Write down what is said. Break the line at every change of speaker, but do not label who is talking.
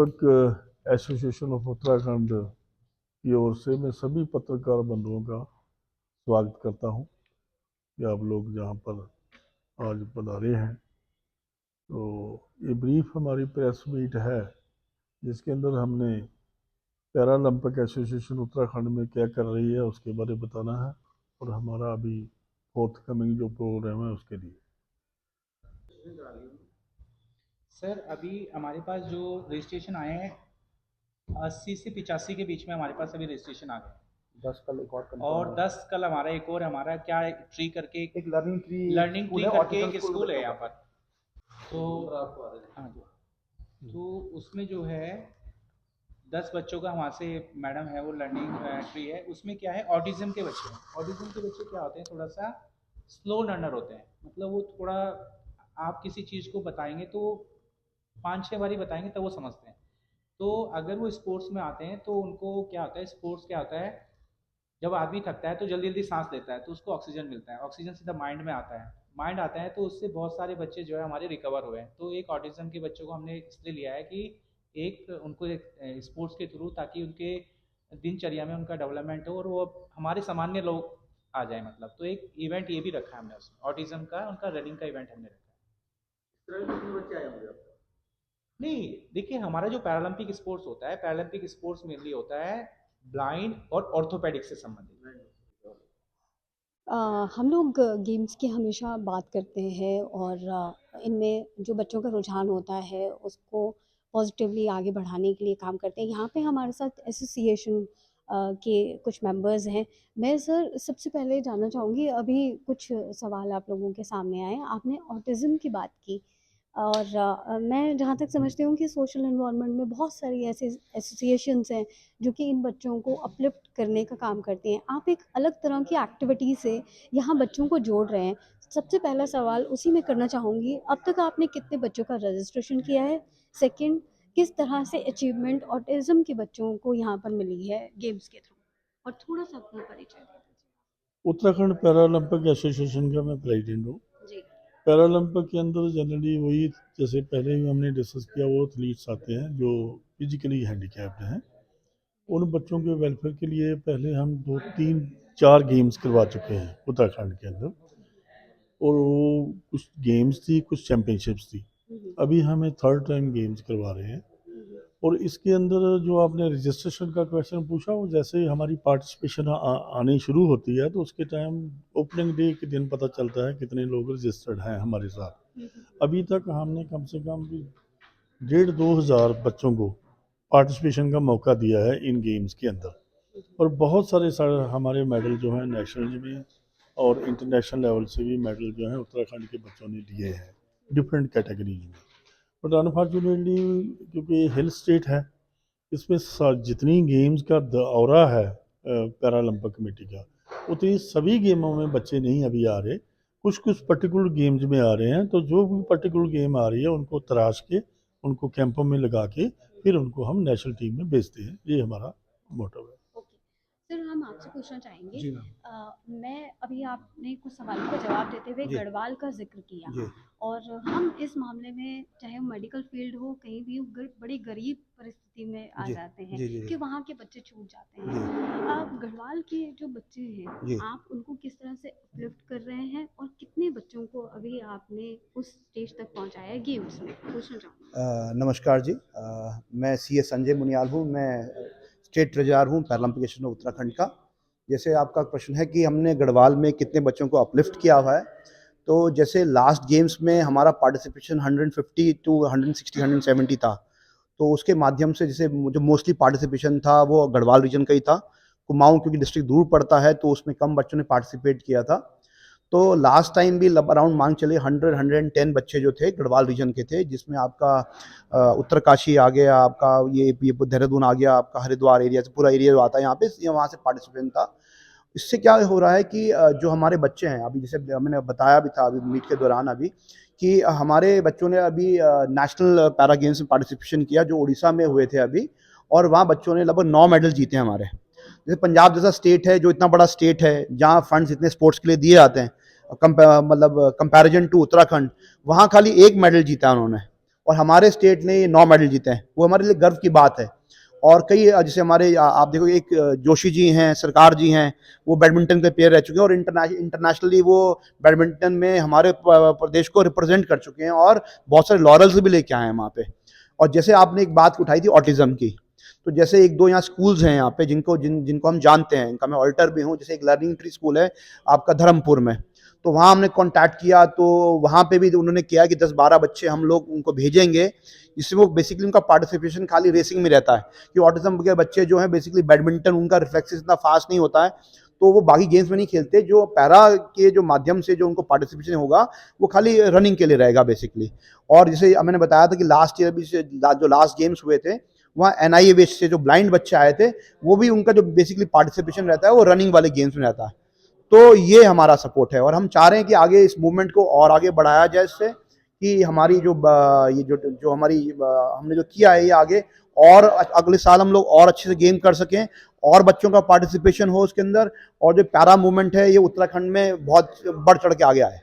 Association of Uttarakhand की ओर से मैं सभी पत्रकार बंधुओं का स्वागत करता हूं कि आप लोग जहां पर आज पधारे हैं। तो ये ब्रीफ हमारी प्रेस मीट है जिसके अंदर हमने पैरालंपिक एसोसिएशन उत्तराखंड में क्या कर रही है उसके बारे में बताना है और हमारा अभी फोर्थ कमिंग जो प्रोग्राम है उसके लिए।
सर अभी हमारे पास जो रजिस्ट्रेशन आए हैं 80 से 85 के बीच में हमारे पास अभी रजिस्ट्रेशन आ गए।
10 कल एक और confirm
और
हुआ।
10 कल हमारा एक और हमारा क्या ट्री करके
एक लर्निंग ट्री
लर्निंग ट्री करके एक स्कूल है यहाँ पर। तो हाँ जी, तो उसमें जो है 10 बच्चों का वहाँ से मैडम है वो लर्निंग ट्री है। उसमें क्या है ऑटिज्म के बच्चे हैं। ऑटिज्म के बच्चे क्या होते हैं, थोड़ा सा स्लो लर्नर होते हैं। मतलब वो थोड़ा आप किसी चीज़ को बताएंगे तो 5-6 बारी बताएंगे तब वो समझते हैं। तो अगर वो स्पोर्ट्स में आते हैं तो उनको क्या होता है, स्पोर्ट्स क्या होता है, जब आदमी थकता है तो जल्दी जल्दी सांस लेता है तो उसको ऑक्सीजन मिलता है, ऑक्सीजन सीधा माइंड में आता है, माइंड आता है तो उससे बहुत सारे बच्चे जो है हमारे रिकवर हुए हैं। तो एक ऑटिज्म के बच्चों को हमने इसलिए लिया है कि एक उनको एक स्पोर्ट्स के थ्रू, ताकि उनके दिनचर्या में उनका डेवलपमेंट हो और वो हमारे सामान्य लोग आ जाए। मतलब तो एक इवेंट ये भी रखा है हमने उसमें, ऑटिज्म का उनका रनिंग का इवेंट हमने रखा है। नहीं, देखिए हमारा जो पैरालंपिक स्पोर्ट्स होता है, पैरालंपिक स्पोर्ट्स मेनली होता है ब्लाइंड और ऑर्थोपेडिक से संबंधित।
हम लोग गेम्स की हमेशा बात करते हैं और इनमें जो बच्चों का रुझान होता है उसको पॉजिटिवली आगे बढ़ाने के लिए काम करते हैं। यहाँ पे हमारे साथ एसोसिएशन के कुछ मेंबर्स हैं। मैं सर सबसे पहले जानना चाहूँगी, अभी कुछ सवाल आप लोगों के सामने आए। आपने ऑटिज़म की बात की और मैं जहाँ तक समझती हूँ कि सोशल एनवायरनमेंट में बहुत सारी ऐसे एसोसिएशंस हैं जो कि इन बच्चों को अपलिफ्ट करने का काम करती हैं। आप एक अलग तरह की एक्टिविटी से यहाँ बच्चों को जोड़ रहे हैं। सबसे पहला सवाल उसी में करना चाहूँगी, अब तक आपने कितने बच्चों का रजिस्ट्रेशन किया है? सेकंड, किस तरह से अचीवमेंट ऑटिज़म के बच्चों को यहाँ पर मिली है गेम्स के थ्रू? और थोड़ा सा अपना परिचय दे दीजिए।
उत्तराखंड पैरालंपिक एसोसिएशन का मैं प्रेसिडेंट हूँ।
जी।
पैरालंपिक के अंदर जनरली वही, जैसे पहले भी हमने डिस्कस किया, वो एथलीट्स आते हैं जो फिजिकली हैंडीकैप्ड हैं। उन बच्चों के वेलफेयर के लिए पहले हम 2-3-4 गेम्स करवा चुके हैं उत्तराखंड के अंदर, और वो कुछ गेम्स थी, कुछ चैम्पियनशिप्स थी। अभी हमें थर्ड टाइम गेम्स करवा रहे हैं। और इसके अंदर जो आपने रजिस्ट्रेशन का क्वेश्चन पूछा, वो जैसे ही हमारी पार्टिसिपेशन आनी शुरू होती है तो उसके टाइम ओपनिंग डे के दिन पता चलता है कितने लोग रजिस्टर्ड हैं हमारे साथ। अभी तक हमने कम से कम 1,500-2,000 बच्चों को पार्टिसिपेशन का मौका दिया है इन गेम्स के अंदर। और बहुत सारे हमारे मेडल जो हैं नेशनल में और इंटरनेशनल लेवल से भी मेडल जो हैं उत्तराखंड के बच्चों ने लिए हैं डिफरेंट कैटेगरीज में। बट अनफॉर्चुनेटली क्योंकि हिल स्टेट है, इसमें जितनी गेम्स का दौरा है पैरालंपिक कमेटी का, उतनी सभी गेमों में बच्चे नहीं अभी आ रहे। कुछ कुछ पर्टिकुलर गेम्स में आ रहे हैं। तो जो भी पर्टिकुलर गेम आ रही है उनको तराश के, उनको कैंपों में लगा के फिर उनको हम नेशनल टीम में भेजते हैं। ये हमारा मोटिव है।
सर हम आपसे पूछना चाहेंगे, मैं अभी आपने कुछ सवालों का जवाब देते हुए गढ़वाल का जिक्र किया, और हम इस मामले में चाहे वो मेडिकल फील्ड हो, कहीं भी बड़ी गरीब परिस्थिति में आ जाते हैं कि वहाँ के बच्चे छूट जाते हैं। आप गढ़वाल के जो बच्चे हैं आप उनको किस तरह से अपलिफ्ट कर रहे हैं और कितने बच्चों को अभी आपने उस स्टेज तक पहुँचाया है गेम्स में, पूछना चाहूँगा।
नमस्कार जी, मैं सी संजय मुनियाल हूँ। मैं स्टेट ट्रेजरर हूँ पैरालंपिक एसोसिएशन उत्तराखंड का। जैसे आपका प्रश्न है कि हमने गढ़वाल में कितने बच्चों को अपलिफ्ट किया हुआ है, तो जैसे लास्ट गेम्स में हमारा पार्टिसिपेशन 150 टू 160 170 था। तो उसके माध्यम से जैसे जो मोस्टली पार्टिसिपेशन था वो गढ़वाल रीजन का ही था। कुमाऊं क्योंकि डिस्ट्रिक्ट दूर पड़ता है तो उसमें कम बच्चों ने पार्टिसिपेट किया था। तो लास्ट टाइम भी अराउंड मांग चले 110 बच्चे जो थे गढ़वाल रीजन के थे, जिसमें आपका उत्तरकाशी आ गया, आपका ये देहरादून आ गया, आपका हरिद्वार एरिया से पूरा एरिया जो आता है यहाँ पे, वहाँ से पार्टिसिपेंट था। इससे क्या हो रहा है कि जो हमारे बच्चे हैं अभी, जैसे मैंने बताया भी था अभी मीट के दौरान अभी, कि हमारे बच्चों ने अभी नेशनल पैरा गेम्स में पार्टिसिपेशन किया जो उड़ीसा में हुए थे अभी, और वहाँ बच्चों ने लगभग 9 मेडल जीते हैं हमारे। जैसे पंजाब जैसा स्टेट है, जो इतना बड़ा स्टेट है जहाँ फंड्स इतने स्पोर्ट्स के लिए दिए जाते हैं, मतलब कंपैरिजन टू उत्तराखंड, वहाँ खाली 1 मेडल जीता उन्होंने। और हमारे स्टेट ने ये 9 मेडल जीते हैं, वो हमारे लिए गर्व की बात है। और कई जैसे हमारे आप देखो एक जोशी जी हैं, सरकार जी हैं, वो बैडमिंटन के प्लेयर रह चुके हैं और इंटरनेशनली वो बैडमिंटन में हमारे प्रदेश को रिप्रेजेंट कर चुके हैं और बहुत सारे लॉरल्स भी लेके आए हैं वहाँ पे। और जैसे आपने एक बात उठाई थी ऑटिज्म की, तो जैसे एक दो यहाँ स्कूल्स हैं यहाँ पे जिनको हम जानते हैं, इनका मैं ऑल्टर भी हूँ। जैसे एक लर्निंग ट्री स्कूल है आपका धर्मपुर में, तो वहाँ हमने कांटेक्ट किया, तो वहाँ पे भी उन्होंने किया कि 10-12 बच्चे हम लोग उनको भेजेंगे, जिससे वो बेसिकली उनका पार्टिसिपेशन खाली रेसिंग में रहता है, कि ऑटिज्म के बच्चे जो हैं बेसिकली बैडमिंटन उनका रिफ्लेक्स इतना फास्ट नहीं होता है, तो वो बाकी गेम्स में नहीं खेलते। जो पैरा के जो माध्यम से जो उनको पार्टिसिपेशन होगा वो खाली रनिंग के लिए रहेगा बेसिकली। और जैसे मैंने बताया था कि लास्ट ईयर भी जो लास्ट गेम्स हुए थे वहाँ NIA से जो ब्लाइंड बच्चे आए थे, वो भी उनका जो बेसिकली पार्टिसिपेशन रहता है वो रनिंग वाले गेम्स में रहता है। तो ये हमारा सपोर्ट है और हम चाह रहे हैं कि आगे इस मूवमेंट को और आगे बढ़ाया जाए, इससे कि हमारी ये जो हमारी हमने जो किया है ये आगे और अगले साल हम लोग और अच्छे से गेम कर सकें और बच्चों का पार्टिसिपेशन हो उसके अंदर, और जो पैरा मूवमेंट है ये उत्तराखंड में बहुत बढ़ चढ़ के आगे आए।